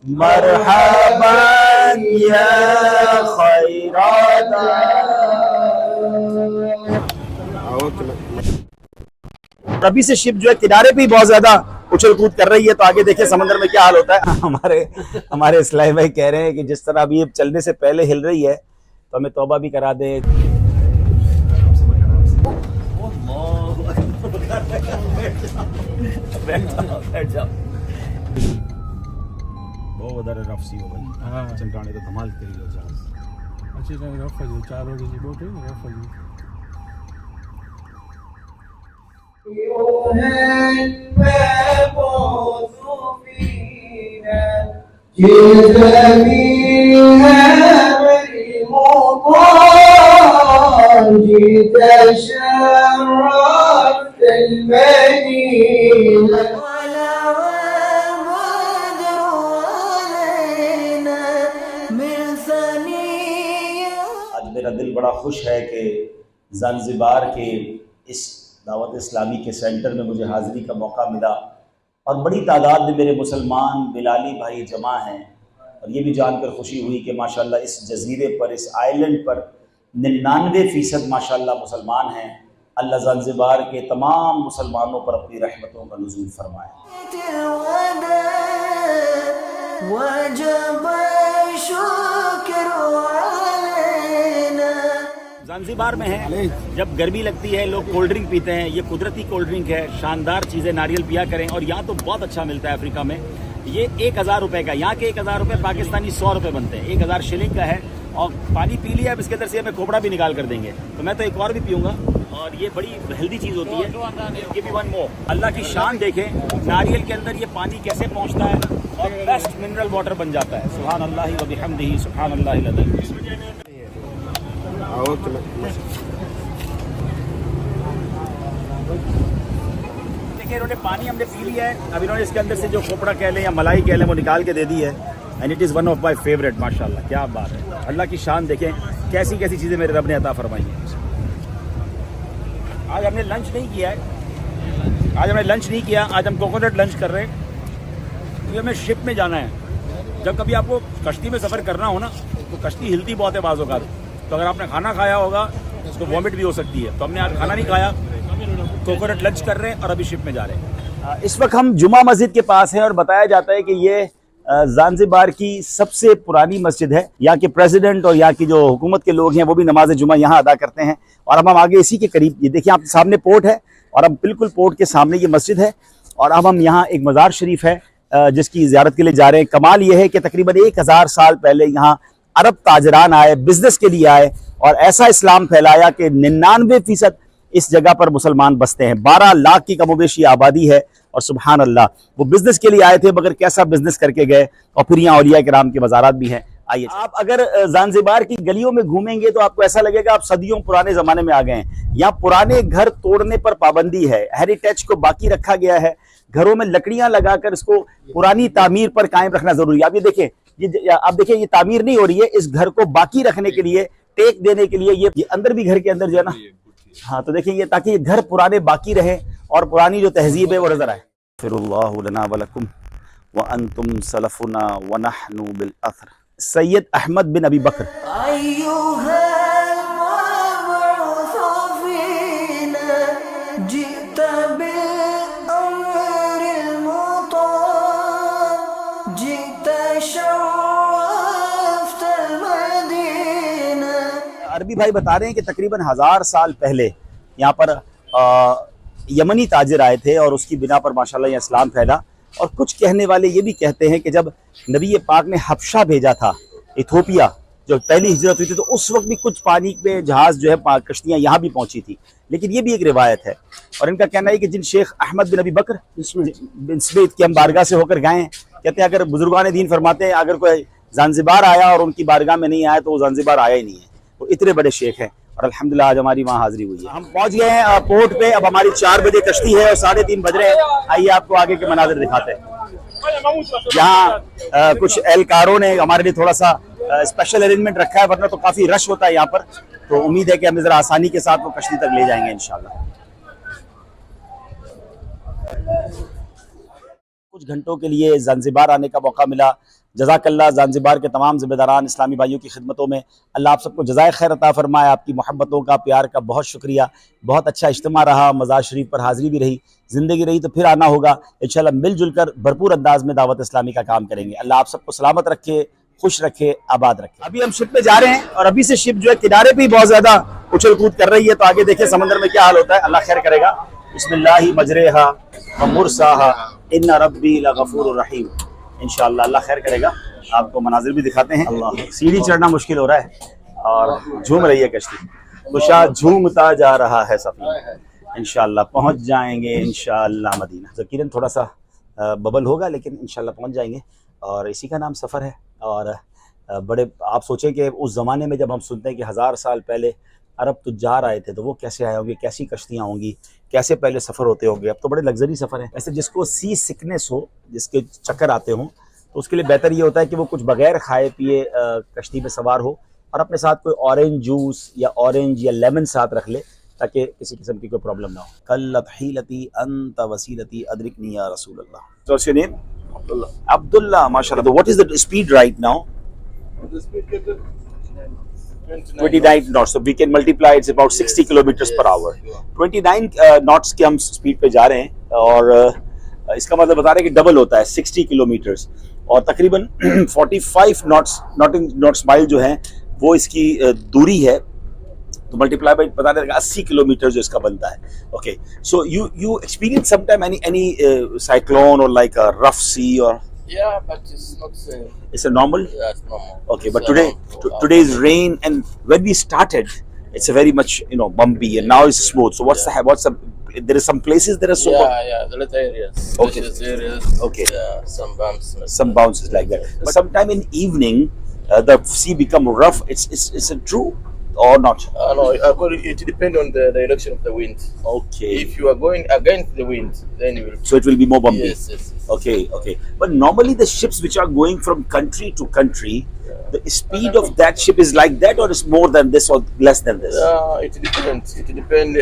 मरहबन या खैरात। अभी से शिप जो है किनारे पे बहुत ज्यादा उछल कूद कर रही है, तो आगे देखिए समंदर में क्या हाल होता है। हमारे इस्लाम भाई कह रहे हैं कि जिस तरह अभी चलने से पहले हिल रही है तो हमें तौबा भी करा दे। बहुत रफ सी हो भाई। हाँ चंटाने तो धमाल करी हो जहाज अच्छी तरह रफ है जो 4 बजे की बोट है रफ है आज मेरा दिल बड़ा खुश है कि ज़ांज़िबार के इस दावत इस्लामी के सेंटर में मुझे हाज़िरी का मौका मिला और बड़ी तादाद में मेरे मुसलमान बिलाली भाई जमा हैं। और ये भी जानकर खुशी हुई कि माशाल्लाह इस जजीरे पर, इस आइलैंड पर 99% माशाल्लाह मुसलमान हैं। अल्लाह ज़ांज़िबार के तमाम मुसलमानों पर अपनी रहमतों का नुज़ूल फरमाए। ज़ांज़िबार में है, जब गर्मी लगती है लोग कोल्ड ड्रिंक पीते हैं। ये कुदरती कोल्ड ड्रिंक है, शानदार चीज़ें, नारियल पिया करें। और यहाँ तो बहुत अच्छा मिलता है अफ्रीका में। ये 1000 रुपये का, यहाँ के 1000 रुपये पाकिस्तानी 100 रुपये बनते हैं। 1000 शिलिंग का है। और पानी पी लिया, अब इसके अंदर से हमें खोपड़ा भी निकाल कर देंगे, तो मैं तो एक और भी पीऊँगा। और ये बड़ी हेल्दी चीज़ होती है। ये भी वन मोर। अल्लाह की शान देखें, नारियल के अंदर ये पानी कैसे पहुँचता है और बेस्ट मिनरल वाटर बन जाता है। सुभान अल्लाह व बिहम्दिही, सुभान अल्लाहिल अज़ीम। देखिए इन्होंने पानी हमने पी लिया है। अब इन्होंने इसके अंदर से जो खोपड़ा कह लें या मलाई कह लें वो निकाल के दे दी है। And it is one of my favourite. माशाल्लाह क्या बात है। अल्लाह की शान देखें, कैसी कैसी चीज़ें मेरे रब ने अता फरमाई हैं। आज हमने लंच नहीं किया है, आज हम कोकोनट लंच कर रहे हैं क्योंकि हमें शिप में जाना है। जब कभी आपको कश्ती में सफ़र करना हो ना, तो कश्ती हिलती बहुत है बाज़ों का। तो अगर आपने खाना खाया होगा तो वॉमिट भी हो सकती है। तो हमने आज खाना नहीं खाया, कोकोनट लंच कर रहे हैं और अभी शिप में जा रहे हैं। इस वक्त हम जुमा मस्जिद के पास हैं और बताया जाता है कि ये ज़ांज़िबार की सबसे पुरानी मस्जिद है। यहाँ के प्रेसिडेंट और यहाँ की जो हुकूमत के लोग हैं वो भी नमाज जुमा यहाँ अदा करते हैं। और अब हम आगे इसी के करीब, ये देखिए आप सामने पोर्ट है और अब बिल्कुल पोर्ट के सामने ये मस्जिद है। और अब हम यहाँ एक मज़ार शरीफ है जिसकी ज़ियारत के लिए जा रहे हैं। कमाल ये है कि तकरीबन 1000 साल पहले यहाँ अरब ताजरान आए, बिजनेस के लिए आए और ऐसा इस्लाम फैलाया कि 99% इस जगह पर मुसलमान बसते हैं। 12 लाख की कमोबेशी आबादी है। और सुभान अल्लाह, वो बिजनेस के लिए आए थे मगर कैसा बिजनेस करके गए। और फिर यहाँ औलिया किराम के मज़ारात भी हैं। आइए, आप अगर ज़ांज़िबार की गलियों में घूमेंगे तो आपको ऐसा लगेगा आप सदियों पुराने ज़माने में आ गए हैं। यहाँ पुराने घर तोड़ने पर पाबंदी है, हेरिटेज को बाकी रखा गया है। घरों में लकड़ियाँ लगाकर इसको पुरानी तामीर पर कायम रखना ज़रूरी है। आप ये देखें, आप देखिए ये तामीर नहीं हो रही है, इस घर को बाकी रखने के लिए, टेक देने के लिए ये अंदर भी घर के अंदर जो है ना, हाँ तो देखिए ये, ताकि ये घर पुराने बाकी रहे और पुरानी जो तहजीब है वो नजर आए। फिरुल्लाहु लना व लकुम व अंतुम सलफुना व नहनु बिल अथर। सैयद अहमद बिन अबी बकर। अरबी भाई बता रहे हैं कि तकरीबन 1000 साल पहले यहाँ पर यमनी ताजिर आए थे और उसकी बिना पर माशाल्लाह ये इस्लाम फैला। और कुछ कहने वाले ये भी कहते हैं कि जब नबी पाक ने हबशा भेजा था, इथोपिया, जो पहली हिजरत हुई थी, तो उस वक्त भी कुछ पानी में जहाज़ जो है, कश्तियाँ यहाँ भी पहुँची थी। लेकिन ये भी एक रिवायत है। और इनका कहना है कि जिन शेख अहमद बिन अबी बकर इसमें की हम बारगाह से होकर गए हैं, कहते हैं अगर बुजुर्गान दीन फरमाते हैं अगर कोई ज़ांज़िबार आया और उनकी बारगाह में नहीं आया तो वो ज़ांज़िबार आया ही नहीं है। वो इतने बड़े शेख हैं। और अल्हम्दुलिल्लाह आज हमारी वहाँ हाजिरी हुई है। हम पहुँच गए हैं पोर्ट पे। अब हमारी 4 बजे कश्ती है और 3:30 बज रहे हैं। आइए आपको आगे के मनाज़िर दिखाते हैं। यहाँ कुछ एहलकारों ने हमारे लिए थोड़ा सा स्पेशल अरेंजमेंट रखा है, वरना तो काफ़ी रश होता है यहाँ पर। तो उम्मीद है कि हमें ज़रा आसानी के साथ वो कश्ती तक ले जाएंगे इंशाल्लाह। कुछ घंटों के लिए ज़ांज़िबार आने का मौका मिला जज़ाकल्लाह। ज़ांज़िबार के तमाम ज़िम्मेदारान इस्लामी भाइयों की खिदमतों में अल्लाह आप सबको जज़ाए खैर अता फ़रमाए। आपकी मोहब्बतों का, प्यार का बहुत शुक्रिया। बहुत अच्छा इज्तिमा रहा, मज़ार शरीफ पर हाज़िरी भी रही। ज़िंदगी रही तो फिर आना होगा इंशाअल्लाह। मिलजुल कर भरपूर अंदाज में दावत इस्लामी का काम करेंगे। अल्लाह आप सबको सलामत रखे, खुश रखे, आबाद रखे। अभी हम शिप में जा रहे हैं और अभी से शिप जो है किनारे पे बहुत ज़्यादा उछल कूद कर रही है, तो आगे देखिए समंदर में क्या हाल होता है। अल्लाह खैर करेगा। बिस्मिल्लाहि मजरेहा व मुरसाहा इन्ना रब्बी लगफूरुर रहीम। इंशाअल्लाह अल्लाह खैर करेगा। आपको मनाजिर भी दिखाते हैं। अल्लाह, सीढ़ी चढ़ना मुश्किल हो रहा है और झूम रही है कश्ती। कुशा झूमता जा रहा है सफीना। इंशाअल्लाह पहुंच जाएंगे इंशाअल्लाह मदीना। यकीनन थोड़ा सा बबल होगा लेकिन इंशाअल्लाह पहुंच जाएंगे। और इसी का नाम सफ़र है। और बड़े आप सोचें कि उस ज़माने में जब हम सुनते हैं कि 1000 साल पहले अरब तुज्जार आए थे, तो वो कैसे आए होंगे, कैसी कश्तियाँ होंगी, कैसे पहले सफ़र होते होंगे। अब तो बड़े लग्जरी सफ़र है। ऐसे जिसको सी सिकनेस हो, जिसके चक्कर आते हों, तो उसके लिए बेहतर ये होता है कि वो कुछ बगैर खाए पिए कश्ती में सवार हो और अपने साथ कोई ऑरेंज जूस या ऑरेंज या लेमन साथ रख ले, ताकि किसी किस्म की कोई प्रॉब्लम ना हो। कल्लत हीलती अंत वसीलती अदरिकनी या रसूल अल्लाह। So what's your name? Abdullah. Abdullah, mashallah. What is the speed right now? The speed get 29 knots. So we can multiply. It's about 60 kilometers per hour. 29 knots की हम स्पीड पे जा रहे हैं और इसका मतलब बता रहे हैं कि डबल होता है 60 किलोमीटर्स और तकरीबन 45 नॉट्स माइल जो है वो इसकी दूरी है। तो मल्टीप्लाई बाय बता रहे हैं 80 किलोमीटर जो इसका बनता है। Okay, so you experience sometime any cyclone और लाइक अ रफ सी और Yeah, but it's not. It's a normal. Yeah, it's normal. Okay, but today is rain, and when we started, it's a very much bumpy, and now it's smooth. So what's there is some places there are so Yeah, the little areas. Okay. Areas. Okay. Yeah, some bumps. Some bounces like that. But sometime in evening, the sea become rough. It's a true or not? No, it depends on the direction of the wind. Okay. If you are going against the wind, then you will. So it will be more bumpy. Yes. Okay. But normally the ships which are going from country to country, the speed of that ship is like that, or is more than this or less than this? It depends. It depends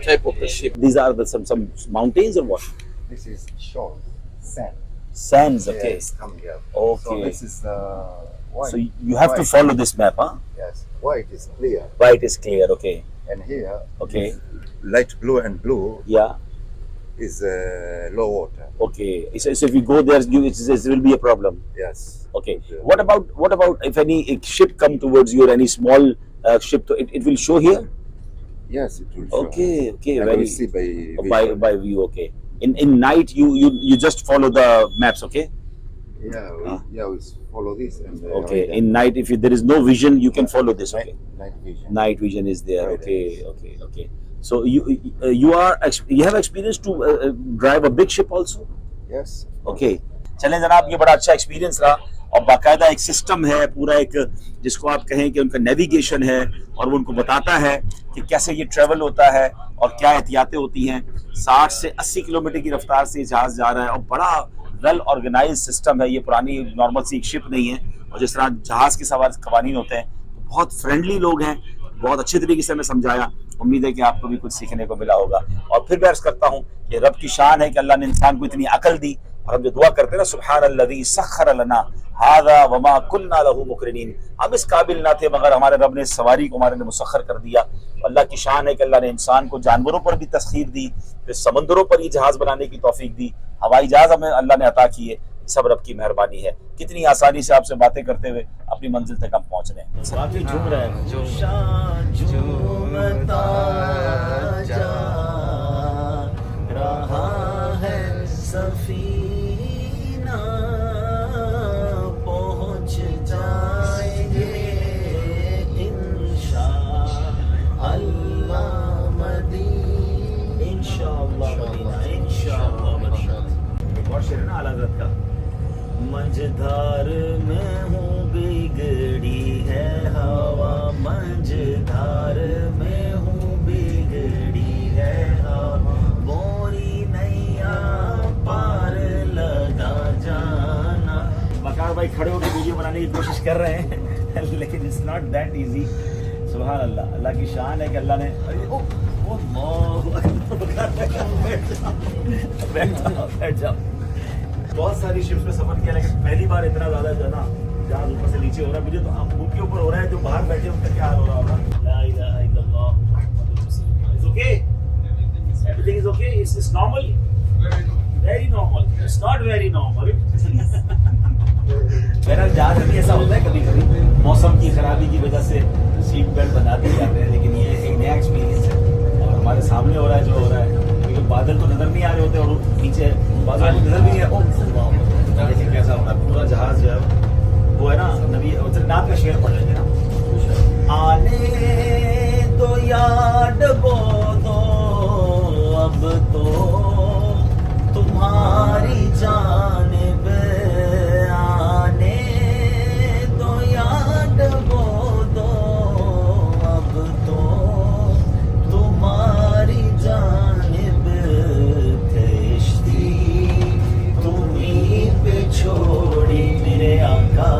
type of the ship. These are some mountains or what? This is shore, sand. Sands, okay. Yes, come here. Okay. So this is white. So you have to follow this map, huh? Yes, white is clear, White is clear, okay. and here Okay. light blue and blue Yeah, is low water. okay. So if you go there, it will be a problem. Yes. Okay. What about if any ship come towards you or any small ship, it will show here? Yes, it will show. Okay. And Very we see by visual. by view, okay. In night you just follow the maps, okay? Yeah, we follow this and Okay. In night, if there is no vision, you can follow this, okay? night vision. Night vision is there, Right. okay. So you have experience to drive a big ship also? Yes. Okay. चलें जनाब, ये बड़ा अच्छा experience रहा और बाकायदा एक system है पूरा, एक जिसको आप कहें कि उनका नेविगेशन है और वो उनको बताता है कि कैसे ये ट्रेवल होता है और क्या एहतियातें होती हैं। 60 से 80 किलोमीटर की रफ्तार से जहाज जा रहा है और बड़ा वेल ऑर्गेनाइज सिस्टम है। ये पुरानी नॉर्मल सी एक शिप नहीं है और जिस तरह जहाज के सवार कवानीन होते हैं, तो बहुत फ्रेंडली लोग हैं। बहुत अच्छे तरीके से हमें समझाया। उम्मीद है कि आपको भी कुछ सीखने को मिला होगा। और फिर मैं अर्ज करता हूँ कि रब की शान है कि अल्लाह ने इंसान को इतनी अकल दी और हम जो दुआ करते हैं ना, सुब्हानल्लज़ी सख्खर लना हाज़ा वमा कुन्ना लहू मुक़रिनीन, हम इस काबिल ना थे मगर हमारे रब ने सवारी को हमारे लिए मुसख्खर कर दिया। अल्लाह की शान है कि अल्लाह ने इंसान को जानवरों पर भी तस्खीर दी, फिर समंदरों पर ये जहाज बनाने की तौफीक दी, हवाई जहाज हमें अल्लाह ने अता किए। सब रब की मेहरबानी है। कितनी आसानी से आपसे बातें करते हुए अपनी मंजिल तक हम पहुंच रहे हैं। काफी झूम रहे हैं। झूमता जा रहा है सफीना, पहुंच जाएंगे इंशाअल्लाह मदीना, इंशाअल्लाह मदीना। और शेर ना आला हज़रत का, मंझधार में हूँ बिगड़ी है हवा, मंझधार में हूँ बिगड़ी है हवा, मोरी नैया पार लगा जाना। वकार भाई खड़े होकर वीडियो बनाने की कोशिश कर रहे हैं लेकिन इट्स नॉट दैट इजी। सुभान अल्लाह, अल्लाह की शान है कि अल्लाह ने बैठ जाओ। बहुत सारी शिप्स में सफर किया, लेकिन पहली बार इतना ज्यादा जो है ना जहाज ऊपर से नीचे हो रहा है। मुझे तो अब उनके ऊपर हो रहा है, जो बाहर बैठे उनका क्या हाल हो रहा होगा। ला इलाहा इल्लल्लाह, it's okay, everything is okay, it's normal, very normal, it's not very normal. मेरा जहाज में ऐसा होता है कभी कभी, मौसम की खराबी की वजह से सीट बेल्ट बना दिए जाते हैं, लेकिन ये एक नया एक्सपीरियंस है और हमारे सामने हो रहा है जो हो रहा है, क्योंकि बादल तो नजर नहीं आ रहे होते और नीचे बादल नजर भी नहीं है। देखिए कैसा हो रहा है, पूरा जहाज जो है वो है ना, नबी नाथ का शेर पढ़ लेंगे ना, आने दो याद वो दो, अब तो तुम्हारी जानिब आने दो, याद वो दो, अब तो तुम्हारी जानिब कश्ती तुम्हीं पे छोड़ी मेरे आका